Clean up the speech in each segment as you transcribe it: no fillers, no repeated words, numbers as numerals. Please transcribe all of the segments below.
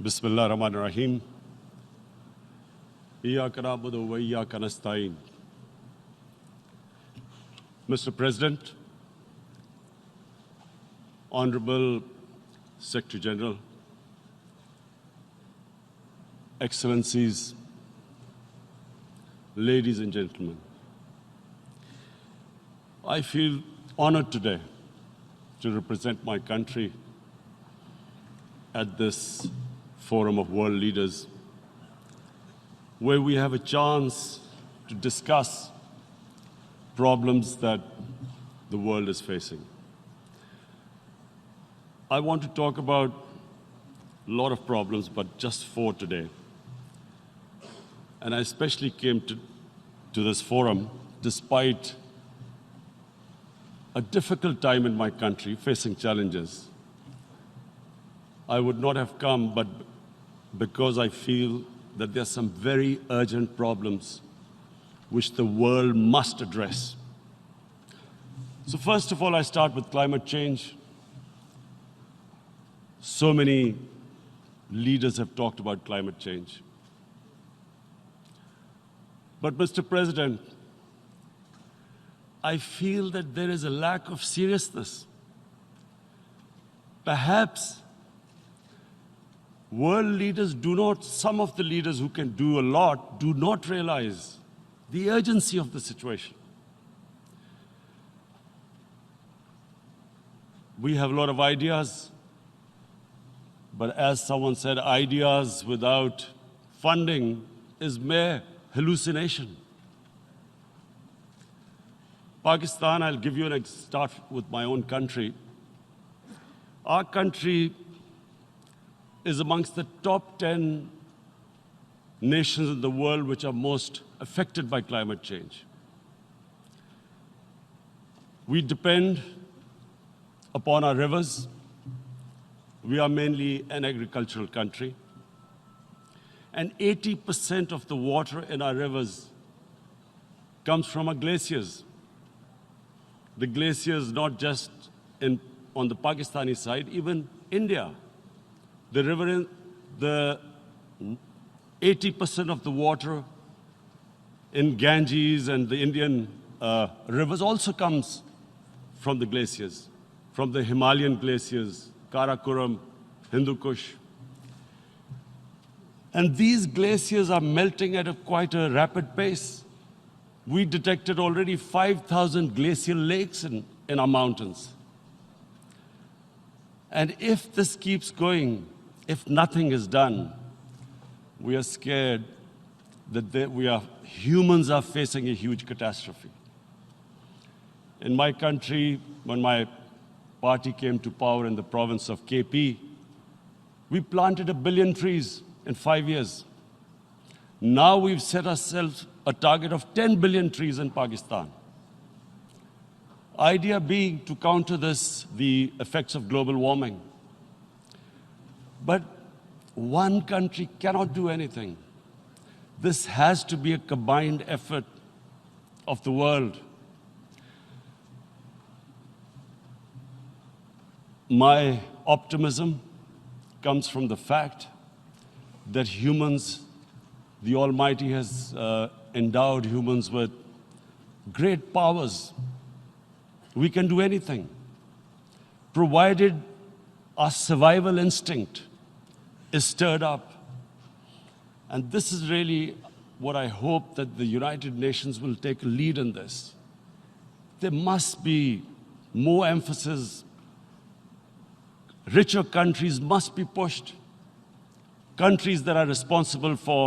Bismillah ar-Rahman ar-Rahim. Iyyaka na'budu wa iyyaka nasta'in. Mr. President, Honorable Secretary General, Excellencies, ladies and gentlemen, I feel honored today to represent my country at this forum of world leaders, where we have a chance to discuss problems that the world is facing. I want to talk about a lot of problems, but just four today. And I especially came to this forum despite a difficult time in my country, facing challenges. I would not have come, but because I feel that there are some very urgent problems which the world must address. So first of all, I start with climate change. So many leaders have talked about climate change. But Mr. President, I feel that there is a lack of seriousness. Perhaps world leaders some of the leaders who can do a lot, do not realize the urgency of the situation. We have a lot of ideas, but as someone said, ideas without funding is mere hallucination. Pakistan, I'll give you start with my own country. Our country is amongst the top 10 nations in the world which are most affected by climate change. We depend upon our rivers. We are mainly an agricultural country. And 80% of the water in our rivers comes from our glaciers. The glaciers not just on the Pakistani side, even India. The river, the 80% of the water in Ganges and the Indian rivers also comes from the glaciers, from the Himalayan glaciers, Karakoram, Hindu Kush. And these glaciers are melting at quite a rapid pace. We detected already 5,000 glacial lakes in our mountains. And if this keeps going, if nothing is done, we are scared that humans are facing a huge catastrophe. In my country, when my party came to power in the province of KP, we planted 1 billion trees in 5 years. Now we've set ourselves a target of 10 billion trees in Pakistan. Idea being to counter the effects of global warming. But one country cannot do anything. This has to be a combined effort of the world. My optimism comes from the fact that humans, the Almighty has endowed humans with great powers. We can do anything, provided our survival instinct is stirred up. And this is really what I hope that the United Nations will take a lead in this. There must be more emphasis. Richer countries must be pushed. Countries that are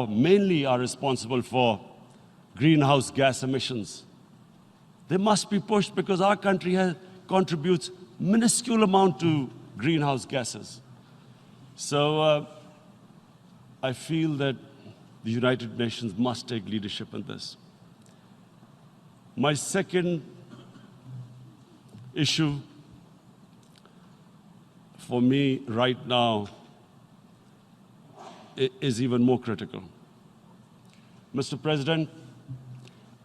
mainly responsible for greenhouse gas emissions. They must be pushed because our country contributes minuscule amount to greenhouse gases. So I feel that the United Nations must take leadership in this. My second issue for me right now is even more critical. Mr. President,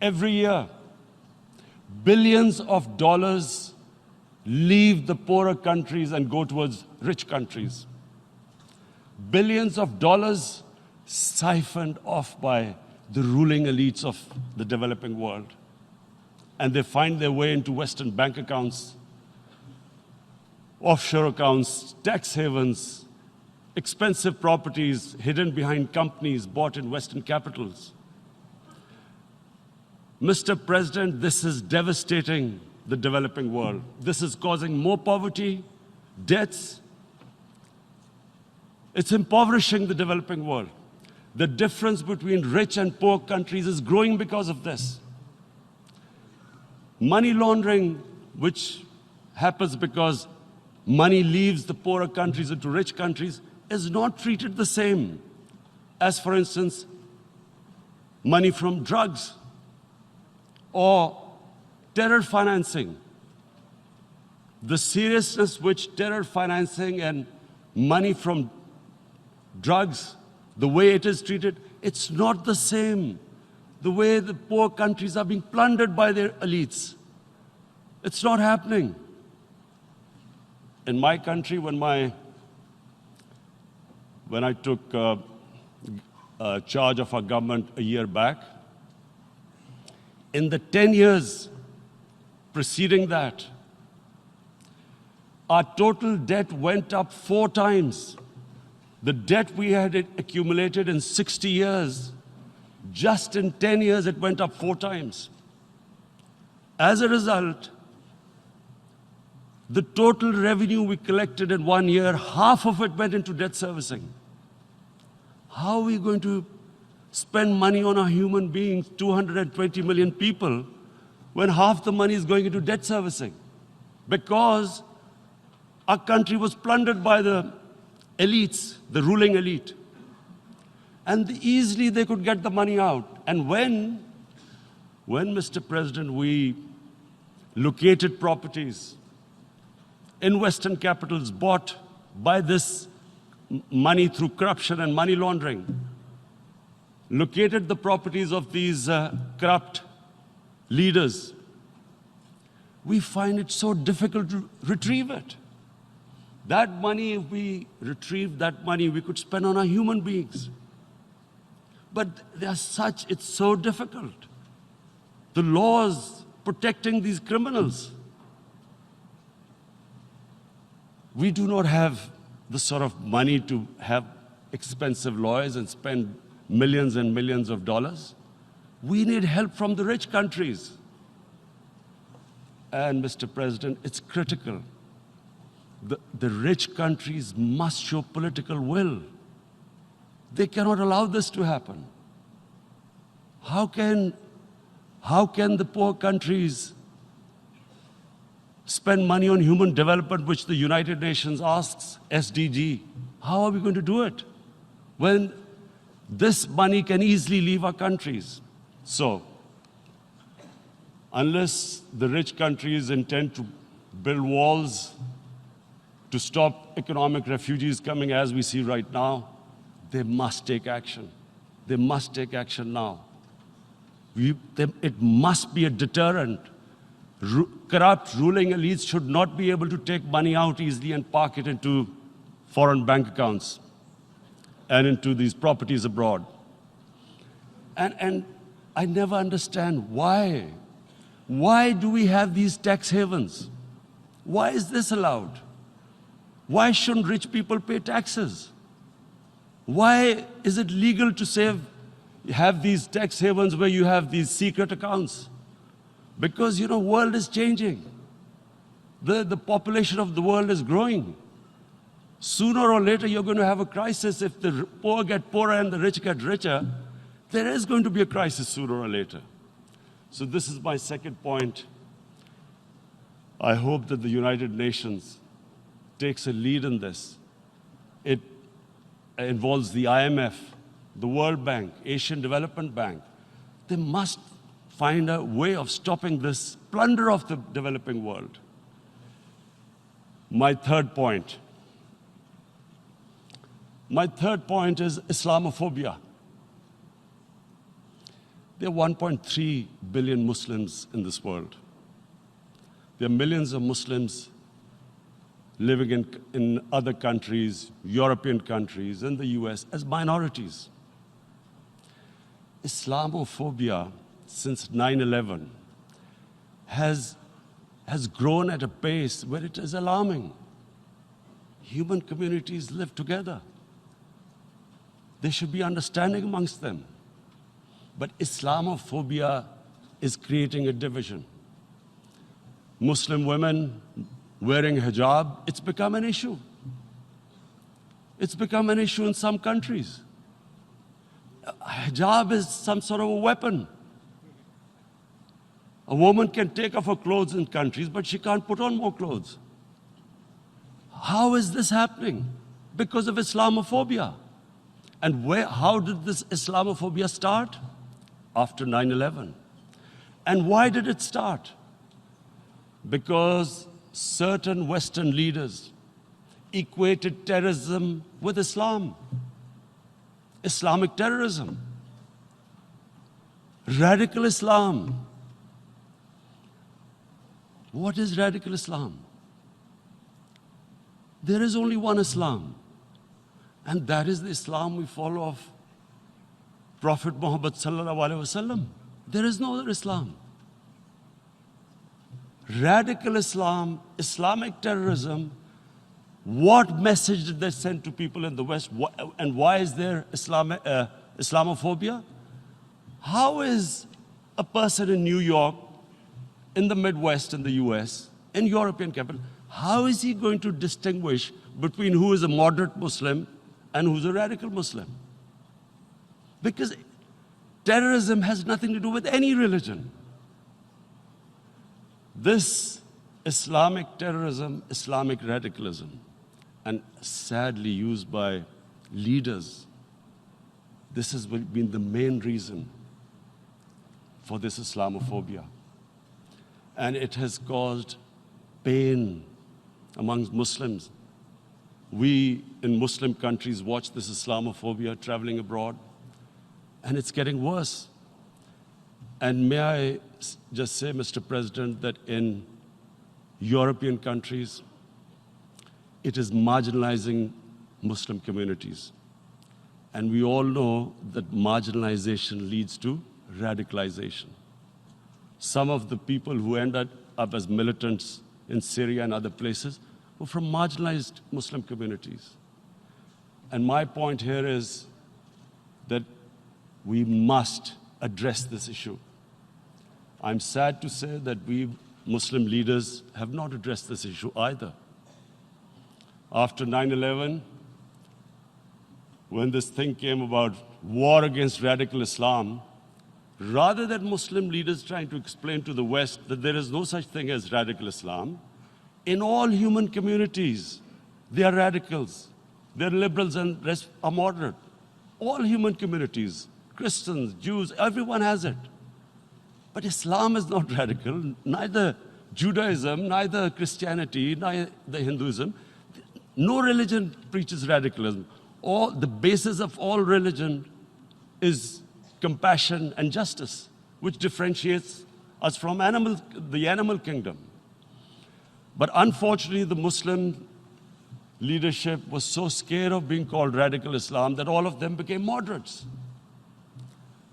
every year, billions of dollars leave the poorer countries and go towards rich countries. billions of dollars siphoned off by the ruling elites of the developing world. And they find their way into Western bank accounts, offshore accounts, tax havens, expensive properties hidden behind companies bought in Western capitals. Mr. President, this is devastating the developing world. This is causing more poverty, debts. It's impoverishing the developing world. The difference between rich and poor countries is growing because of this. Money laundering, which happens because money leaves the poorer countries into rich countries, is not treated the same as, for instance, money from drugs or terror financing. The seriousness which terror financing and money from drugs, the way it is treated, it's not the same. The way the poor countries are being plundered by their elites. It's not happening. In my country, when I took charge of our government a year back, in the 10 years preceding that, our total debt went up 4 times. The debt we had accumulated in 60 years, just in 10 years, it went up 4 times. As a result, the total revenue we collected in 1 year, half of it went into debt servicing. How are we going to spend money on our human beings, 220 million people, when half the money is going into debt servicing? Because our country was plundered by the elites, the ruling elite. And easily they could get the money out. And when, Mr. President, we located properties in Western capitals bought by this money through corruption and money laundering, located the properties of these corrupt leaders, we find it so difficult to retrieve it. That money, if we retrieved that money, we could spend on our human beings. But it's so difficult. The laws protecting these criminals. We do not have the sort of money to have expensive lawyers and spend millions and millions of dollars. We need help from the rich countries. And Mr. President, it's critical. The rich countries must show political will. They cannot allow this to happen. How can the poor countries spend money on human development, which the United Nations asks, SDG? How are we going to do it when this money can easily leave our countries? So, unless the rich countries intend to build walls to stop economic refugees coming as we see right now, they must take action. They must take action now. It must be a deterrent. Corrupt ruling elites should not be able to take money out easily and park it into foreign bank accounts and into these properties abroad. And I never understand why. Why do we have these tax havens? Why is this allowed? Why shouldn't rich people pay taxes? Why is it legal to have these tax havens where you have these secret accounts? Because, the world is changing. The population of the world is growing. Sooner or later, you're going to have a crisis. If the poor get poorer and the rich get richer, there is going to be a crisis sooner or later. So this is my second point. I hope that the United Nations takes a lead in this. It involves the IMF, the World Bank, Asian Development Bank. They must find a way of stopping this plunder of the developing world. My third point is Islamophobia. There are 1.3 billion Muslims in this world. There are millions of Muslims living in other countries, European countries, in the US, as minorities. Islamophobia since 9/11 has grown at a pace where it is alarming. Human communities live together. There should be understanding amongst them. But Islamophobia is creating a division. Muslim women wearing hijab, it's become an issue. It's become an issue in some countries. Hijab is some sort of a weapon. A woman can take off her clothes in countries, but she can't put on more clothes. How is this happening? Because of Islamophobia. And how did this Islamophobia start? After 9/11. And why did it start? Because certain Western leaders equated terrorism with Islam. Islamic terrorism. Radical Islam. What is radical Islam? There is only one Islam, and that is the Islam we follow of Prophet Muhammad sallallahu alaihi wasallam. There is no other Islam. Radical Islam, Islamic terrorism, what message did they send to people in the West? And why is there Islamophobia? How is a person in New York, in the Midwest, in the US, in European capital, how is he going to distinguish between who is a moderate Muslim and who's a radical Muslim? Because terrorism has nothing to do with any religion. This Islamic terrorism, Islamic radicalism, and sadly used by leaders, this has been the main reason for this Islamophobia. And it has caused pain amongst Muslims. We in Muslim countries watch this Islamophobia traveling abroad, and it's getting worse. And may I just say, Mr. President, that in European countries, it is marginalizing Muslim communities. And we all know that marginalization leads to radicalization. Some of the people who ended up as militants in Syria and other places were from marginalized Muslim communities. And my point here is that we must address this issue. I'm sad to say that we Muslim leaders have not addressed this issue either. After 9/11, when this thing came about war against radical Islam, rather than Muslim leaders trying to explain to the West that there is no such thing as radical Islam, in all human communities, they are radicals. They're liberals and rest are moderate. All human communities, Christians, Jews, everyone has it. But Islam is not radical, neither Judaism, neither Christianity, neither Hinduism. No religion preaches radicalism. The basis of all religion is compassion and justice, which differentiates us from the animal kingdom. But unfortunately, the Muslim leadership was so scared of being called radical Islam that all of them became moderates.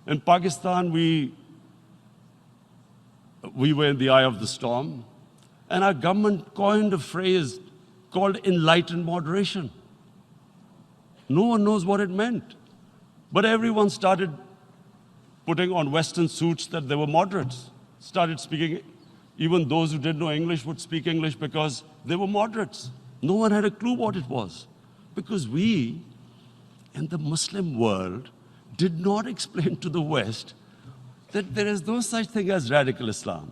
In Pakistan, we were in the eye of the storm, and our government coined a phrase called enlightened moderation. No one knows what it meant, but everyone started putting on Western suits that they were moderates, started speaking. Even those who didn't know English would speak English because they were moderates. No one had a clue what it was, because we, in the Muslim world, did not explain to the West that there is no such thing as radical Islam.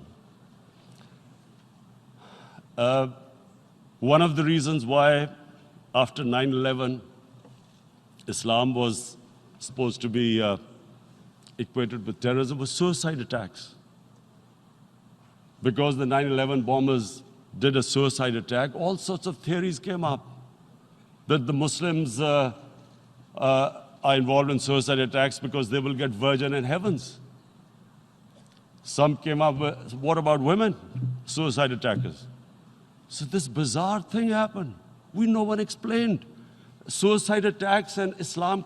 One of the reasons why, after 9/11, Islam was supposed to be equated with terrorism was suicide attacks. Because the 9/11 bombers did a suicide attack, all sorts of theories came up that the Muslims are involved in suicide attacks because they will get virgin in heavens. Some came up with, what about women, suicide attackers? So this bizarre thing happened. No one explained. Suicide attacks and Islam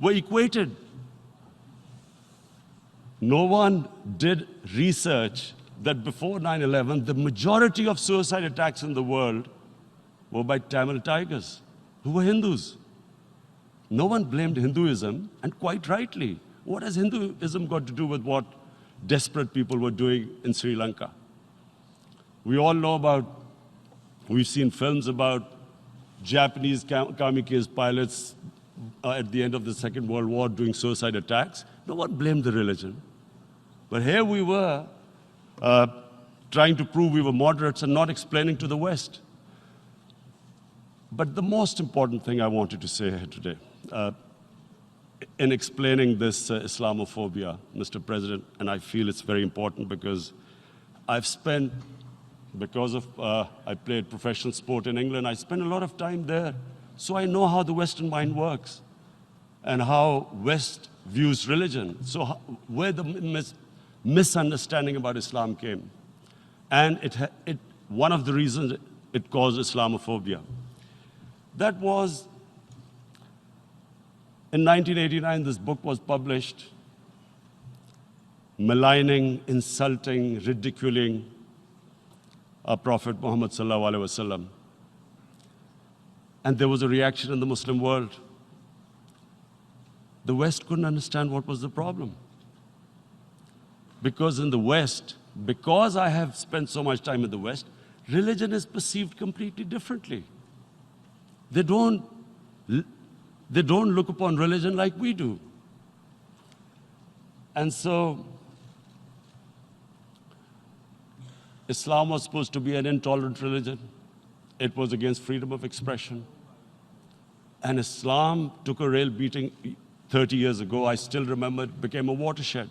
were equated. No one did research that before 9/11, the majority of suicide attacks in the world were by Tamil Tigers, who were Hindus. No one blamed Hinduism, and quite rightly. What has Hinduism got to do with what desperate people were doing in Sri Lanka? We all know we've seen films about Japanese kamikaze pilots at the end of the Second World War doing suicide attacks. No one blamed the religion. But here we were trying to prove we were moderates and not explaining to the West. But the most important thing I wanted to say here today, in explaining this Islamophobia, Mr. President, and I feel it's very important because I played professional sport in England, I spent a lot of time there, so I know how the Western mind works and how West views religion. So where the misunderstanding about Islam came. And one of the reasons it caused Islamophobia. That was, in 1989, this book was published, maligning, insulting, ridiculing our Prophet Muhammad sallallahu alaihi wasallam. And there was a reaction in the Muslim world. The West couldn't understand what was the problem. Because in the West, because I have spent so much time in the West, religion is perceived completely differently. They don't look upon religion like we do. And so, Islam was supposed to be an intolerant religion. It was against freedom of expression. And Islam took a real beating 30 years ago. I still remember it became a watershed.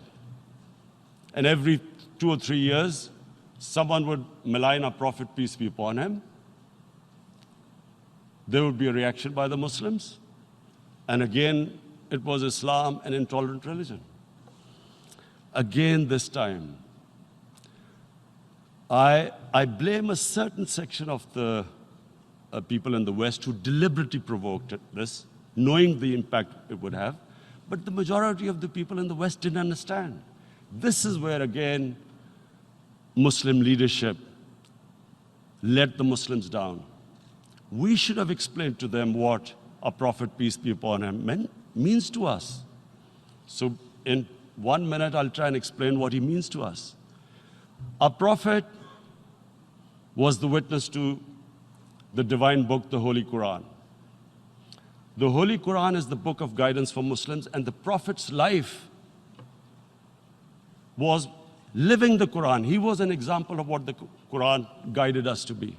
And every 2 or 3 years, someone would malign our Prophet, peace be upon him. There would be a reaction by the Muslims. And again, it was Islam, an intolerant religion. Again, this time, I blame a certain section of the people in the West who deliberately provoked this, knowing the impact it would have. But the majority of the people in the West didn't understand. This is where, again, Muslim leadership let the Muslims down. We should have explained to them what our Prophet, peace be upon him, means to us. So in 1 minute, I'll try and explain what he means to us. Our Prophet was the witness to the divine book, the Holy Quran. The Holy Quran is the book of guidance for Muslims, and the Prophet's life was living the Quran. He was an example of what the Quran guided us to be.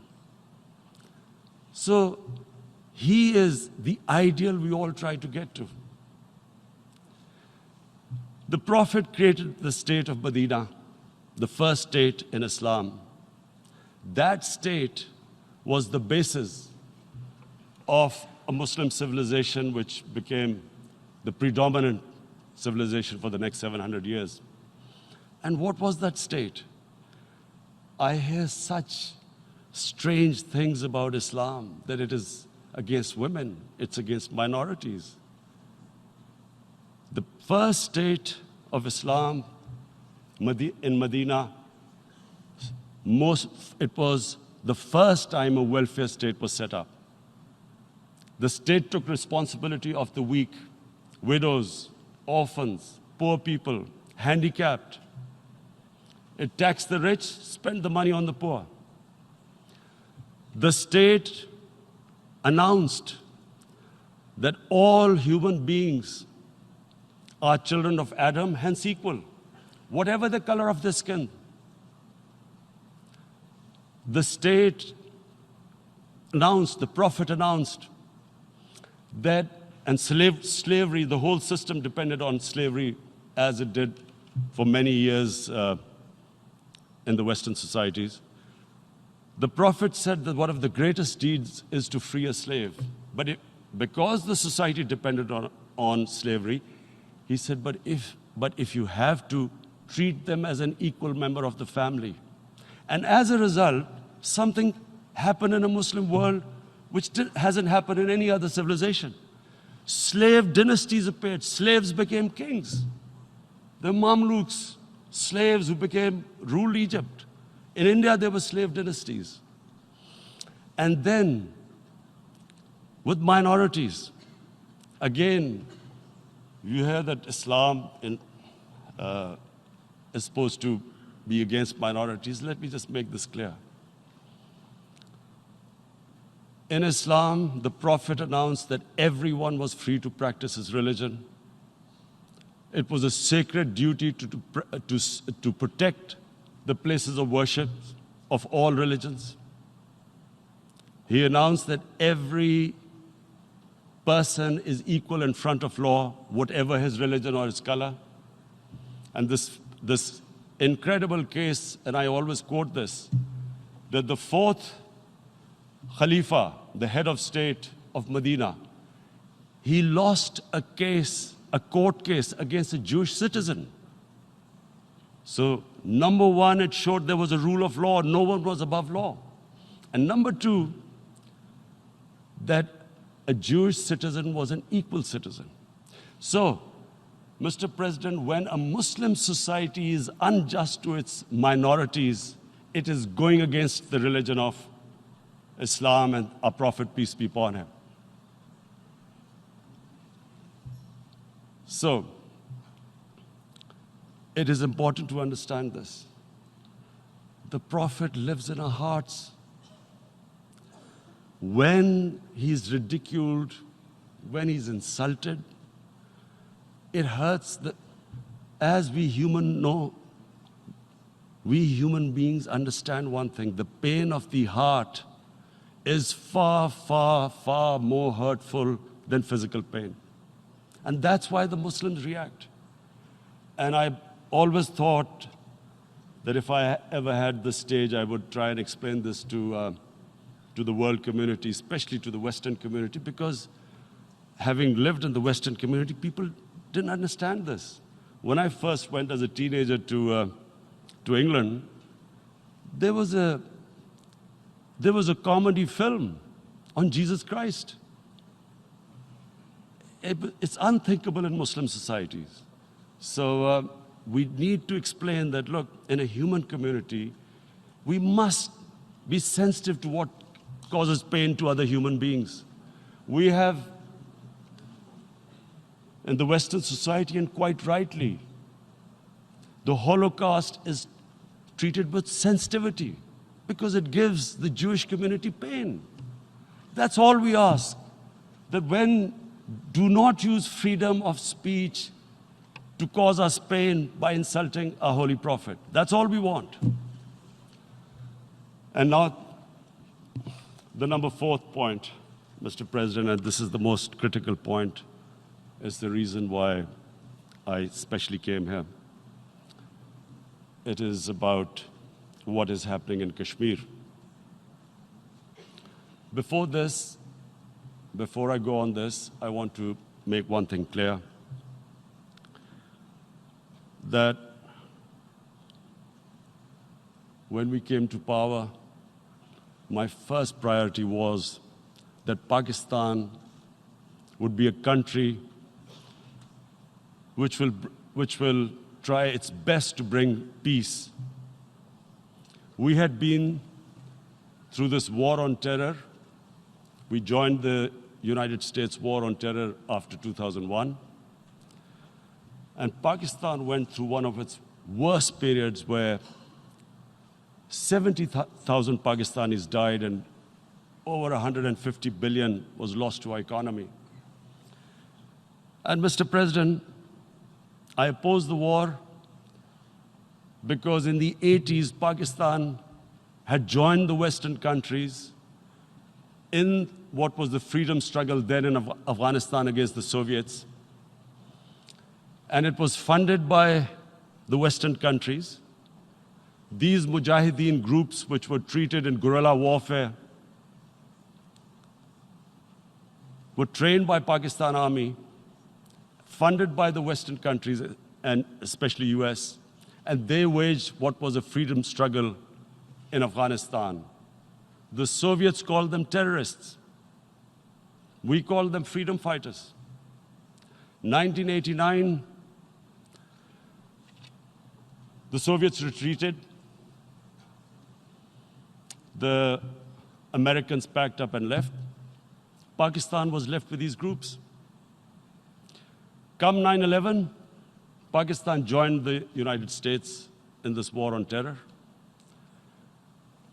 So he is the ideal we all try to get to. The Prophet created the state of Medina, the first state in Islam. That state was the basis of a Muslim civilization which became the predominant civilization for the next 700 years. And what was that state? I hear such strange things about Islam, that it is against women, it's against minorities. The first state of Islam in Medina, it was the first time a welfare state was set up. The state took responsibility of the weak, widows, orphans, poor people, handicapped. It taxed the rich, spent the money on the poor. The state announced that all human beings are children of Adam, hence equal, whatever the color of their skin. The state announced, the Prophet announced that, and slavery, the whole system depended on slavery as it did for many years in the Western societies. The Prophet said that one of the greatest deeds is to free a slave. But because the society depended on slavery, he said, but if you have to, treat them as an equal member of the family. And as a result, something happened in a Muslim world which hasn't happened in any other civilization. Slave dynasties appeared. Slaves became kings. The Mamluks, slaves who ruled Egypt. In India, there were slave dynasties. And then, with minorities, again, you hear that Islam is supposed to be against minorities. Let me just make this clear. In Islam, the Prophet announced that everyone was free to practice his religion. It was a sacred duty to protect the places of worship of all religions. He announced that every person is equal in front of law, whatever his religion or his color. And this incredible case, and I always quote this, that the fourth Khalifa, the head of state of Medina, he lost a court case against a Jewish citizen. So, number one, it showed there was a rule of law, no one was above law. And number two, that a Jewish citizen was an equal citizen. So, Mr. President, when a Muslim society is unjust to its minorities, it is going against the religion of Islam and our Prophet, peace be upon him. So, it is important to understand this. The Prophet lives in our hearts. When he's ridiculed, when he's insulted, it hurts. As we human beings understand one thing, the pain of the heart is far, far, far more hurtful than physical pain. And that's why the Muslims react. And I always thought that if I ever had the stage, I would try and explain this to the world community, especially to the Western community, because having lived in the Western community, people didn't understand this. When I first went as a teenager to England, there was a comedy film on Jesus Christ. It's unthinkable in Muslim societies. So we need to explain that, look, in a human community, we must be sensitive to what causes pain to other human beings. We have, in the Western society, and quite rightly, the Holocaust is treated with sensitivity because it gives the Jewish community pain. That's all we ask, that do not use freedom of speech to cause us pain by insulting our holy prophet. That's all we want. And now, the number fourth point, Mr. President, and this is the most critical point, is the reason why I especially came here. It is about what is happening in Kashmir. Before I go on this, I want to make one thing clear, that when we came to power, my first priority was that Pakistan would be a country which will try its best to bring peace. We had been through this war on terror. We joined the United States war on terror after 2001. And Pakistan went through one of its worst periods where 70,000 Pakistanis died and over 150 billion was lost to our economy. And Mr. President, I opposed the war because in the 80s, Pakistan had joined the Western countries in what was the freedom struggle then in Afghanistan against the Soviets. And it was funded by the Western countries. These Mujahideen groups, which were treated in guerrilla warfare, were trained by Pakistan Army, funded by the Western countries, and especially US, and they waged what was a freedom struggle in Afghanistan. The Soviets called them terrorists. We called them freedom fighters. 1989, the Soviets retreated. The Americans packed up and left. Pakistan was left with these groups. Come 9/11, Pakistan joined the United States in this war on terror.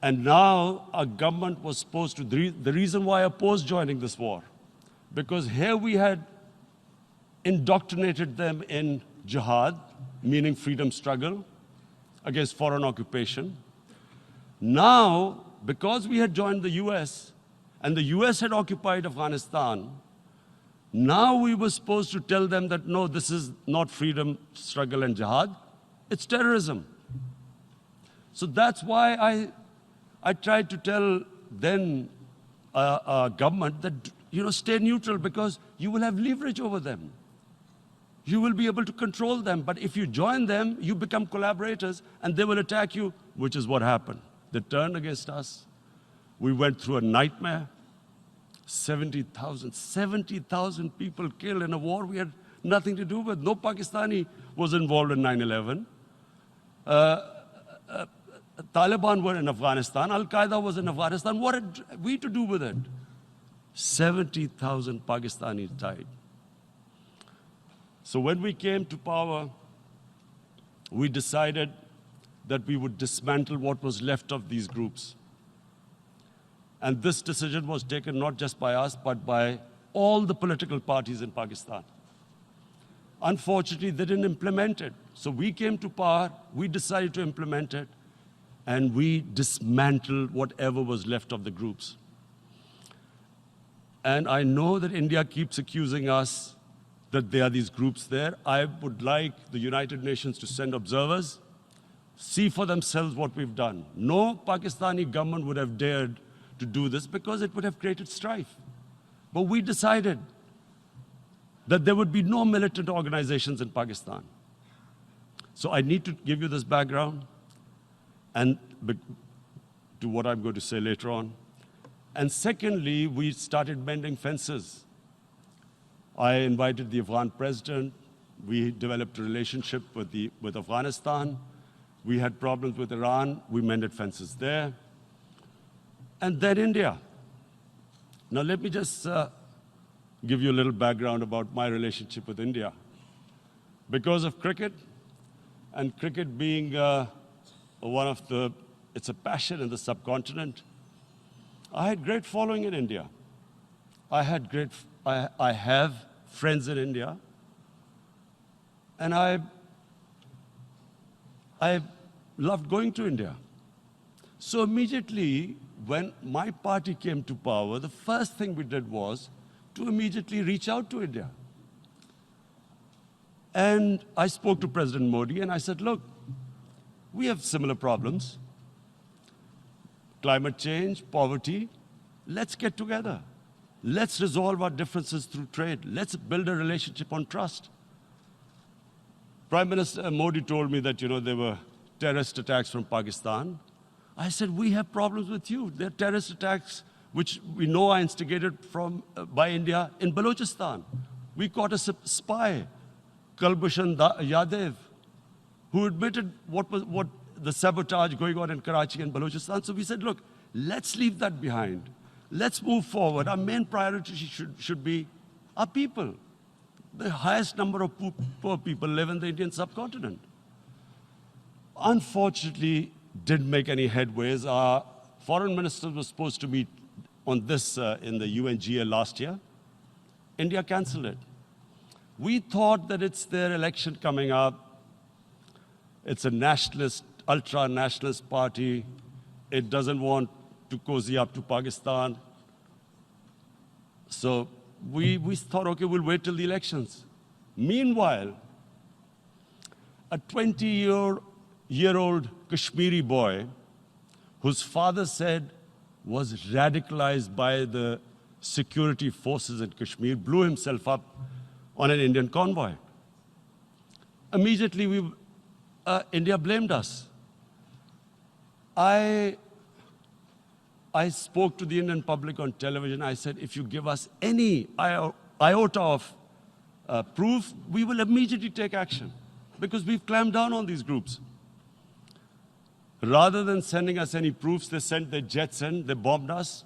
And now our government was supposed to, the reason why I opposed joining this war, because here we had indoctrinated them in jihad, meaning freedom struggle against foreign occupation. Now, because we had joined the US, and the US had occupied Afghanistan, now we were supposed to tell them that, no, this is not freedom struggle and jihad, it's terrorism. So that's why I tried to tell then government that, stay neutral, because you will have leverage over them. You will be able to control them. But if you join them, you become collaborators, and they will attack you, which is what happened. They turned against us. We went through a nightmare. 70,000 people killed in a war we had nothing to do with. No Pakistani was involved in 9/11. Taliban were in Afghanistan. Al-Qaeda was in Afghanistan. What had we to do with it? 70,000 Pakistanis died. So when we came to power, we decided that we would dismantle what was left of these groups. And this decision was taken not just by us, but by all the political parties in Pakistan. Unfortunately, they didn't implement it. So we came to power, we decided to implement it, and we dismantled whatever was left of the groups. And I know that India keeps accusing us that there are these groups there. I would like the United Nations to send observers, see for themselves what we've done. No Pakistani government would have dared to do this because it would have created strife. But we decided that there would be no militant organizations in Pakistan. So I need to give you this background and to what I'm going to say later on. And secondly, we started mending fences. I invited the Afghan president. We developed a relationship with Afghanistan. We had problems with Iran. We mended fences there. And then India. Now let me just give you a little background about my relationship with India. Because of cricket, and cricket being it's a passion in the subcontinent, I had great following in India. I have friends in India, and I loved going to India. So immediately, when my party came to power, the first thing we did was to immediately reach out to India. And I spoke to President Modi, and I said, look, we have similar problems. Climate change, poverty. Let's get together. Let's resolve our differences through trade. Let's build a relationship on trust. Prime Minister Modi told me that, there were terrorist attacks from Pakistan. I said, we have problems with you. There are terrorist attacks which we know are instigated by India in Balochistan. We caught a spy, Kulbhushan Yadav, who admitted what the sabotage going on in Karachi and Balochistan. So we said, look, let's leave that behind. Let's move forward. Our main priority should be our people. The highest number of poor people live in the Indian subcontinent. Unfortunately, didn't make any headways. Our foreign minister was supposed to meet on this in the UNGA last year. India canceled it. We thought that it's their election coming up. It's a nationalist, ultra-nationalist party. It doesn't want to cozy up to Pakistan. So we thought, okay, we'll wait till the elections. Meanwhile, a 20-year-old Kashmiri boy, whose father said was radicalized by the security forces in Kashmir, blew himself up on an Indian convoy. Immediately, India blamed us. I I spoke to the Indian public on television. I said, if you give us any iota of proof, we will immediately take action because we've clamped down on these groups. Rather than sending us any proofs, they sent their jets in, they bombed us.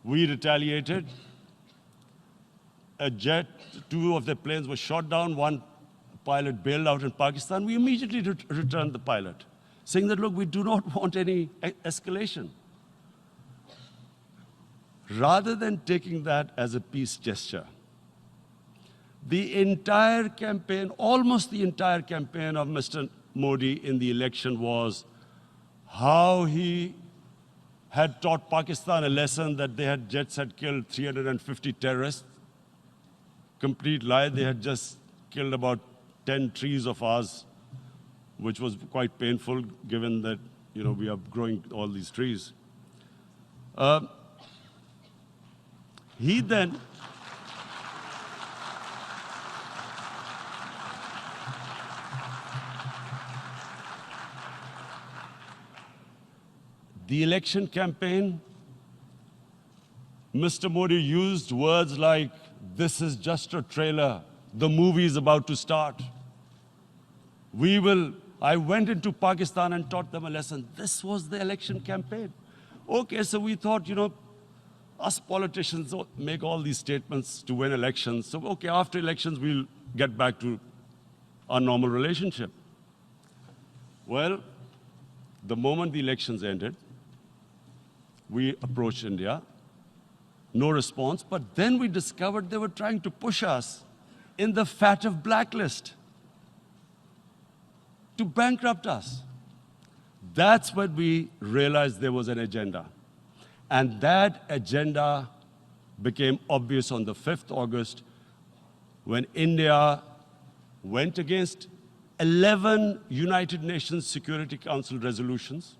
We retaliated. A jet, 2 of their planes were shot down, 1 pilot bailed out in Pakistan. We immediately returned the pilot, saying that, look, we do not want any escalation. Rather than taking that as a peace gesture, the entire campaign, almost the entire campaign of Mr. Modi in the election was how he had taught Pakistan a lesson that their jets had killed 350 terrorists. Complete lie. They had just killed about 10 trees of ours, which was quite painful given that, we are growing all these trees. He then the election campaign, Mr. Modi used words like, this is just a trailer. The movie is about to start. I went into Pakistan and taught them a lesson. This was the election campaign. Okay, so we thought, us politicians make all these statements to win elections. So, okay, after elections, we'll get back to our normal relationship. Well, the moment the elections ended, we approached India. No response, but then we discovered they were trying to push us in the FATF blacklist to bankrupt us. That's when we realized there was an agenda. And that agenda became obvious on the 5th August when India went against 11 United Nations Security Council resolutions,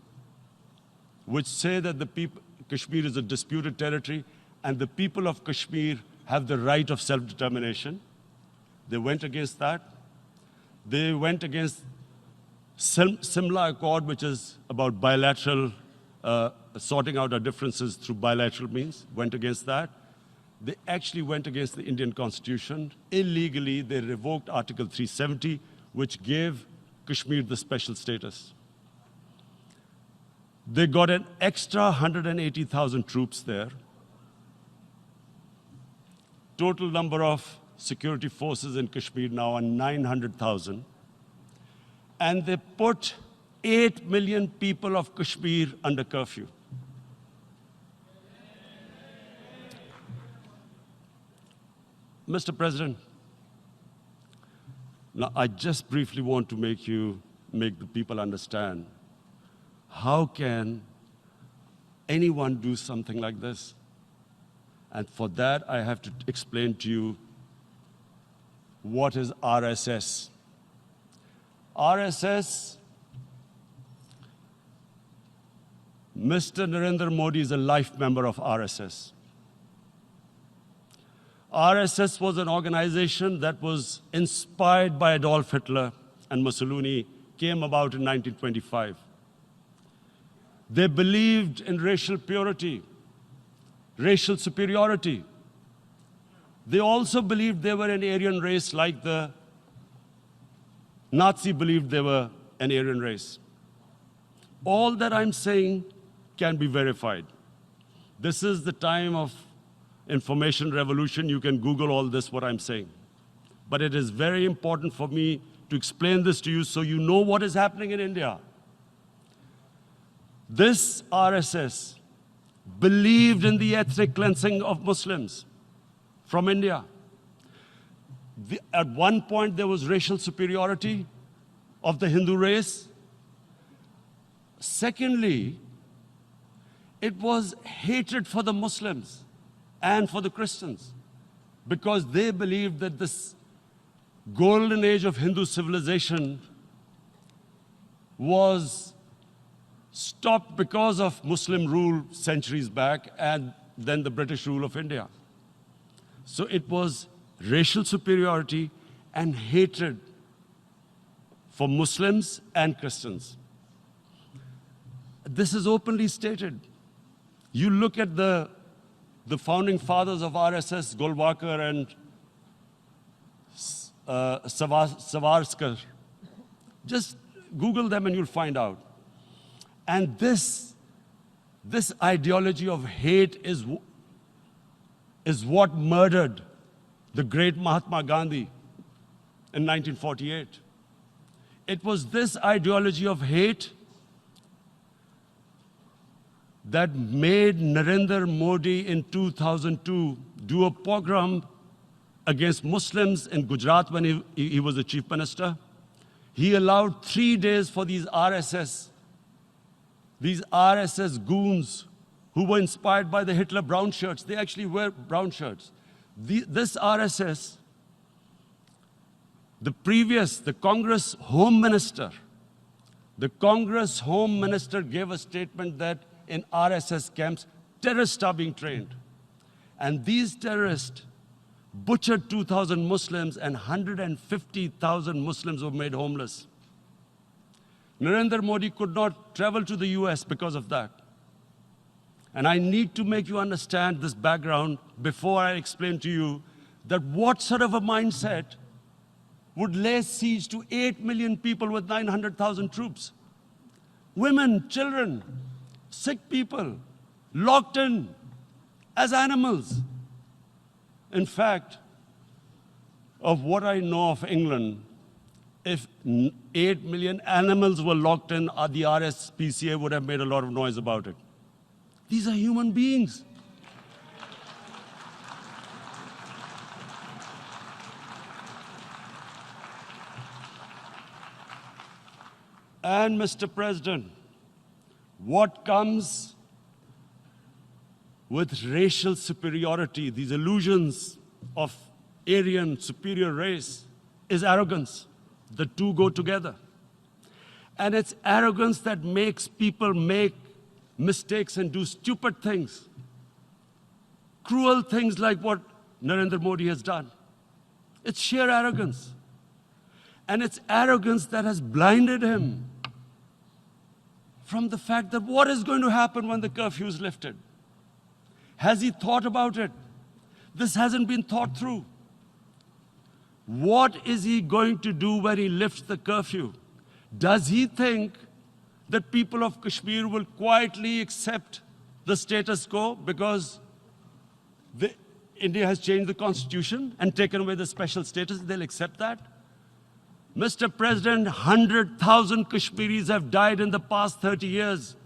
which say that Kashmir is a disputed territory and the people of Kashmir have the right of self-determination. They went against that. They went against Simla Accord, which is about bilateral, sorting out our differences through bilateral means, went against that. They actually went against the Indian Constitution. Illegally, they revoked Article 370, which gave Kashmir the special status. They got an extra 180,000 troops there. Total number of security forces in Kashmir now are 900,000. And they put 8 million people of Kashmir under curfew. Mr. President, now I just briefly want to make the people understand, how can anyone do something like this? And for that, I have to explain to you what is RSS. RSS, Mr. Narendra Modi is a life member of RSS. RSS was an organization that was inspired by Adolf Hitler and Mussolini, came about in 1925. They believed in racial purity, racial superiority. They also believed they were an Aryan race like the Nazi believed they were an Aryan race. All that I'm saying can be verified. This is the time of information revolution. You can Google all this, what I'm saying. But it is very important for me to explain this to you so you know what is happening in India. This RSS believed in the ethnic cleansing of Muslims from India. At one point, there was racial superiority of the Hindu race. Secondly, it was hatred for the Muslims and for the Christians because they believed that this golden age of Hindu civilization was stopped because of Muslim rule centuries back and then the British rule of India. So it was racial superiority and hatred for Muslims and Christians. This is openly stated. You look at the founding fathers of RSS, Golwalkar and Savarkar. Just Google them and you'll find out. And this ideology of hate is what murdered the great Mahatma Gandhi in 1948. It was this ideology of hate that made Narendra Modi in 2002 do a pogrom against Muslims in Gujarat when he was the chief minister. He allowed 3 days for these RSS goons who were inspired by the Hitler brown shirts. They actually wear brown shirts. This RSS, the Congress Home Minister gave a statement that in RSS camps, terrorists are being trained. And these terrorists butchered 2,000 Muslims and 150,000 Muslims were made homeless. Narendra Modi could not travel to the US because of that. And I need to make you understand this background before I explain to you that what sort of a mindset would lay siege to 8 million people with 900,000 troops. Women, children, sick people, locked in as animals. In fact, of what I know of England, if 8 million animals were locked in, the RSPCA would have made a lot of noise about it. These are human beings. And Mr. President, what comes with racial superiority, these illusions of Aryan superior race, is arrogance. The two go together. And it's arrogance that makes people make mistakes and do stupid things. Cruel things like what Narendra Modi has done. It's sheer arrogance. And it's arrogance that has blinded him from the fact that what is going to happen when the curfew is lifted? Has he thought about it? This hasn't been thought through. What is he going to do when he lifts the curfew? Does he think that people of Kashmir will quietly accept the status quo because India has changed the constitution and taken away the special status? They'll accept that? Mr. President, 100,000 Kashmiris have died in the past 30 years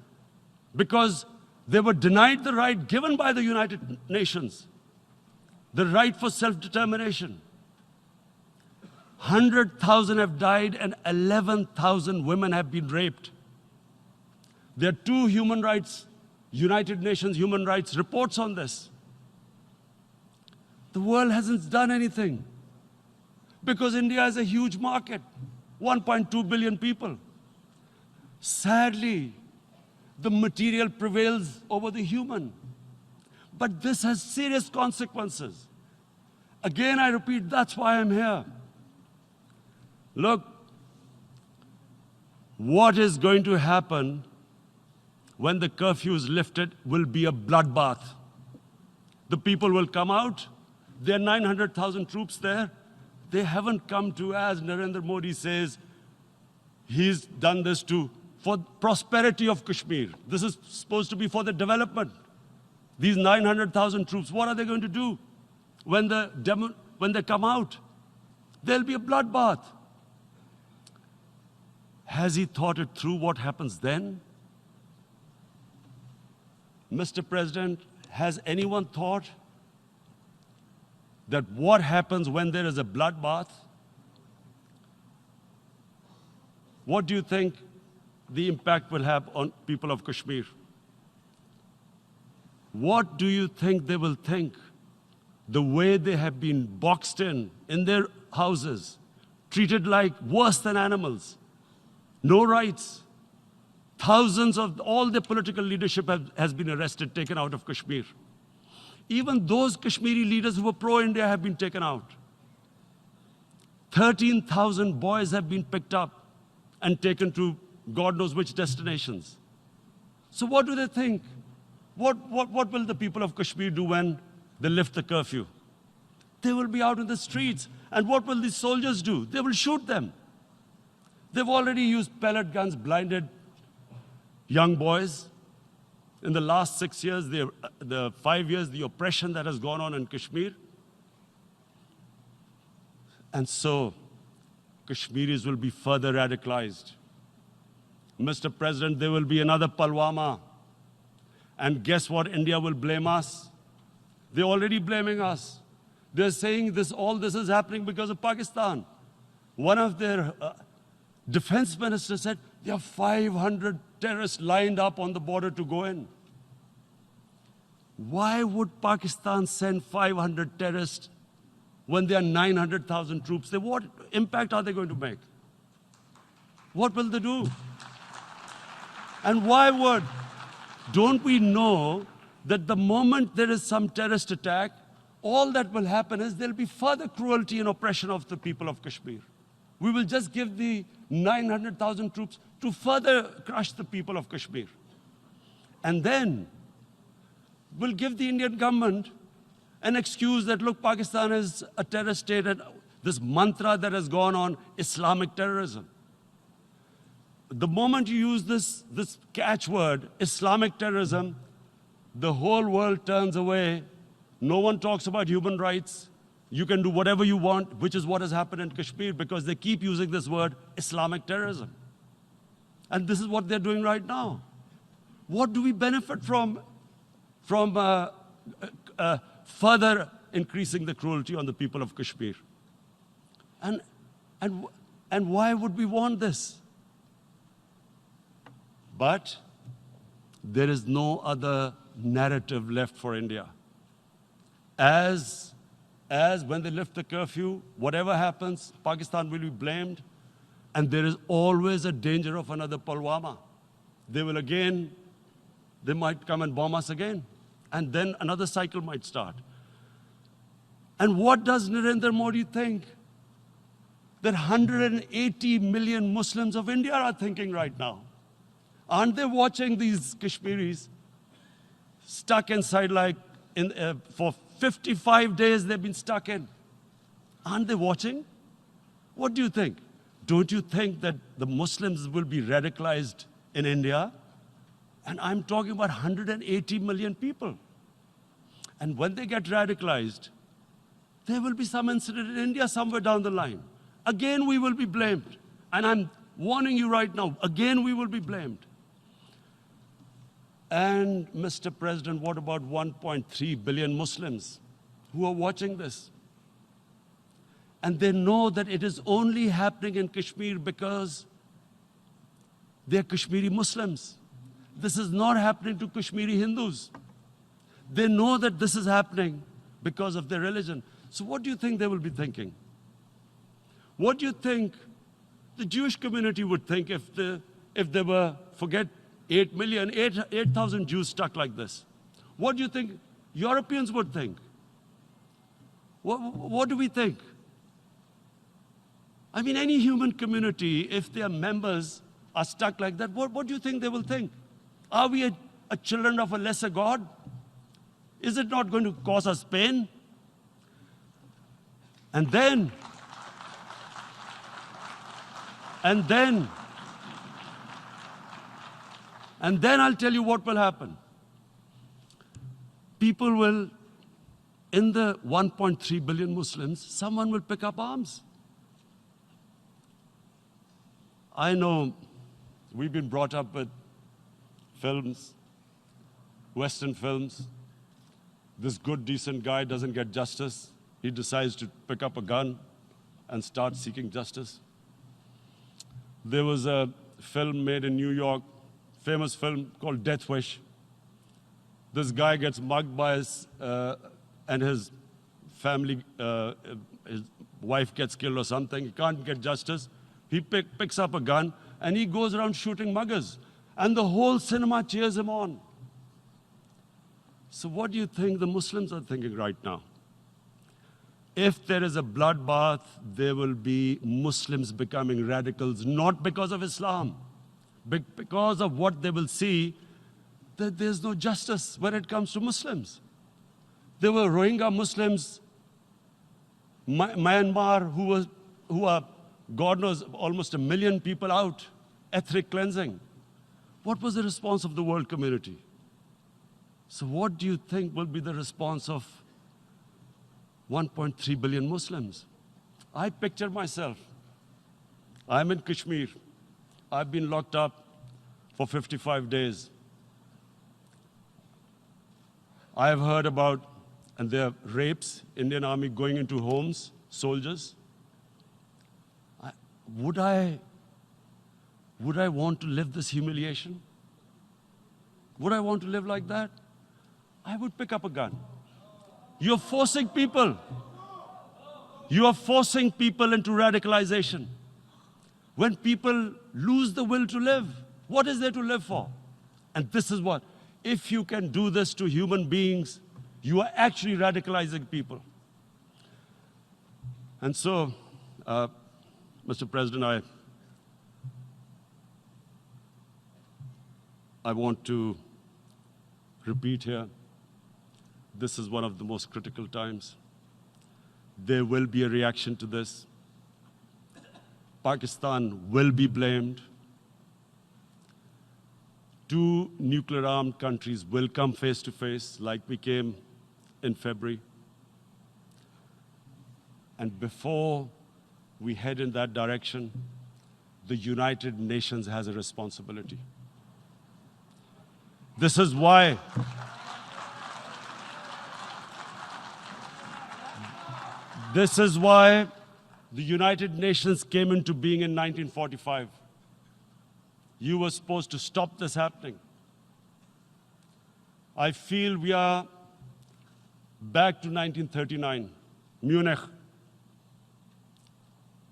because they were denied the right given by the United Nations, the right for self-determination. 100,000 have died and 11,000 women have been raped. There are 2 United Nations human rights reports on this. The world hasn't done anything because India is a huge market, 1.2 billion people. Sadly, the material prevails over the human. But this has serious consequences. Again, I repeat, that's why I'm here. Look, what is going to happen when the curfew is lifted will be a bloodbath. The people will come out. There are 900,000 troops there. They haven't come to, as Narendra Modi says, he's done this for prosperity of Kashmir. This is supposed to be for the development. These 900,000 troops, what are they going to do when they come out? There'll be a bloodbath. Has he thought it through what happens then? Mr. President, has anyone thought that what happens when there is a bloodbath? What do you think the impact will have on people of Kashmir? What do you think they will think? The way they have been boxed in their houses, treated like worse than animals, no rights. Thousands of all the political leadership has been arrested, taken out of Kashmir. Even those Kashmiri leaders who were pro-India have been taken out. 13,000 boys have been picked up and taken to God knows which destinations. So what do they think? What will the people of Kashmir do when they lift the curfew? They will be out in the streets. And what will these soldiers do? They will shoot them. They've already used pellet guns, blinded young boys. In the last 6 years, the 5 years, the oppression that has gone on in Kashmir. And so, Kashmiris will be further radicalized. Mr. President, there will be another Pulwama. And guess what? India will blame us. They're already blaming us. They're saying all this is happening because of Pakistan. One of their defense ministers said, there are 500 terrorists lined up on the border to go in. Why would Pakistan send 500 terrorists when there are 900,000 troops? What impact are they going to make? What will they do? And why would? Don't we know that the moment there is some terrorist attack, all that will happen is there'll be further cruelty and oppression of the people of Kashmir. We will just give the 900,000 troops to further crush the people of Kashmir. And then we'll give the Indian government an excuse that, look, Pakistan is a terrorist state, and this mantra that has gone on, Islamic terrorism. The moment you use this catchword, Islamic terrorism, the whole world turns away. No one talks about human rights. You can do whatever you want, which is what has happened in Kashmir, because they keep using this word, Islamic terrorism. And this is what they're doing right now. What do we benefit from further increasing the cruelty on the people of Kashmir? And why would we want this? But there is no other narrative left for India. As when they lift the curfew, whatever happens, Pakistan will be blamed, and there is always a danger of another Pulwama. They might come and bomb us again, and then another cycle might start. And what does Narendra Modi think? That 180 million Muslims of India are thinking right now. Aren't they watching these Kashmiris stuck inside for 55 days they've been stuck in? Aren't they watching? What do you think? Don't you think that the Muslims will be radicalized in India? And I'm talking about 180 million people. And when they get radicalized, there will be some incident in India somewhere down the line. Again, we will be blamed. And I'm warning you right now, again, we will be blamed. And Mr. President, what about 1.3 billion Muslims who are watching this? And they know that it is only happening in Kashmir because they're Kashmiri Muslims. This is not happening to Kashmiri Hindus. They know that this is happening because of their religion. So what do you think they will be thinking? What do you think the Jewish community would think if they were, forget 8,000 Jews stuck like this? What do you think Europeans would think? What do we think? I mean, any human community, if their members are stuck like that, what do you think they will think? Are we a children of a lesser God? Is it not going to cause us pain? And then I'll tell you what will happen. People will, in the 1.3 billion Muslims, someone will pick up arms. I know we've been brought up with films, Western films. This good, decent guy doesn't get justice. He decides to pick up a gun and start seeking justice. There was a film made in New York, famous film called Death Wish. This guy gets mugged by and his family, his wife gets killed or something. He can't get justice. He picks up a gun and he goes around shooting muggers. And the whole cinema cheers him on. So what do you think the Muslims are thinking right now? If there is a bloodbath, there will be Muslims becoming radicals, not because of Islam, but because of what they will see, that there's no justice when it comes to Muslims. There were Rohingya Muslims, Myanmar, who are, God knows, almost 1 million people out, ethnic cleansing. What was the response of the world community? So what do you think will be the response of 1.3 billion Muslims? I picture myself. I'm in Kashmir. I've been locked up for 55 days. I have heard about, and there are rapes, Indian Army going into homes, soldiers. Would I want to live this humiliation? Would I want to live like that? I would pick up a gun. You're forcing people. You are forcing people into radicalization. When people lose the will to live, what is there to live for? And this is what, if you can do this to human beings, you are actually radicalizing people. And so, Mr. President, I want to repeat here, this is one of the most critical times. There will be a reaction to this. Pakistan will be blamed. 2 nuclear-armed countries will come face to face like we came in February. And before we head in that direction, the United Nations has a responsibility. This is why the United Nations came into being in 1945. You were supposed to stop this happening. I feel we are back to 1939, Munich.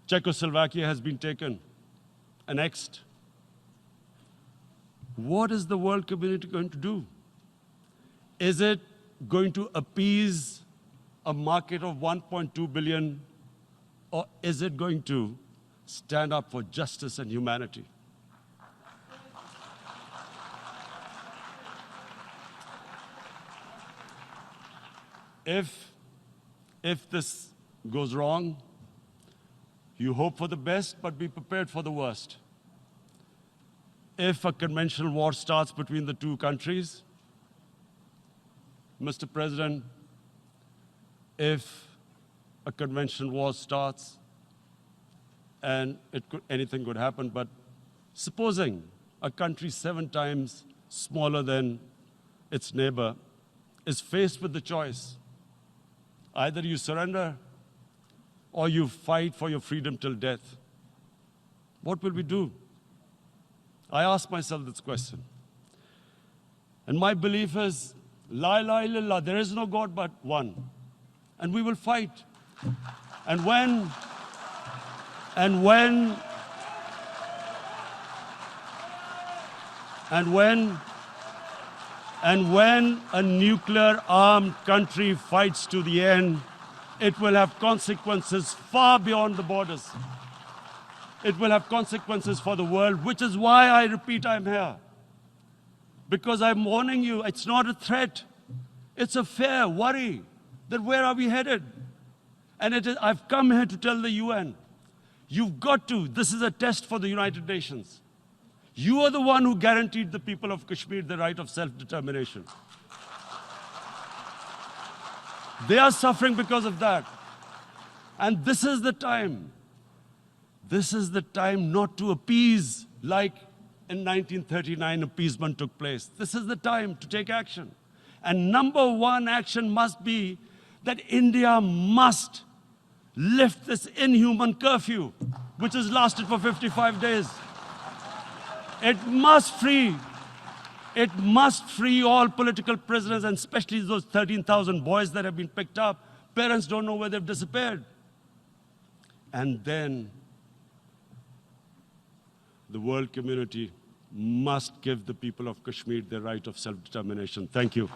Czechoslovakia has been taken, annexed. What is the world community going to do? Is it going to appease a market of 1.2 billion, or is it going to stand up for justice and humanity? If this goes wrong, you hope for the best, but be prepared for the worst. If a conventional war starts between the 2 countries, Mr. President, if a conventional war starts, and anything could happen, but supposing a country 7 times smaller than its neighbor is faced with the choice, either you surrender or you fight for your freedom till death, what will we do? I ask myself this question. And my belief is, La ilaha illallah, there is no God but one. And we will fight. And when a nuclear-armed country fights to the end, it will have consequences far beyond the borders. It will have consequences for the world, which is why I repeat I'm here. Because I'm warning you, it's not a threat. It's a fair worry that where are we headed? And I've come here to tell the UN, you've got to, this is a test for the United Nations. You are the one who guaranteed the people of Kashmir the right of self-determination. They are suffering because of that. And this is the time. This is the time not to appease like in 1939 appeasement took place. This is the time to take action. And number 1 action must be that India must lift this inhuman curfew, which has lasted for 55 days. It must free all political prisoners, and especially those 13,000 boys that have been picked up. Parents don't know where they've disappeared. And then the world community must give the people of Kashmir their right of self-determination. Thank you.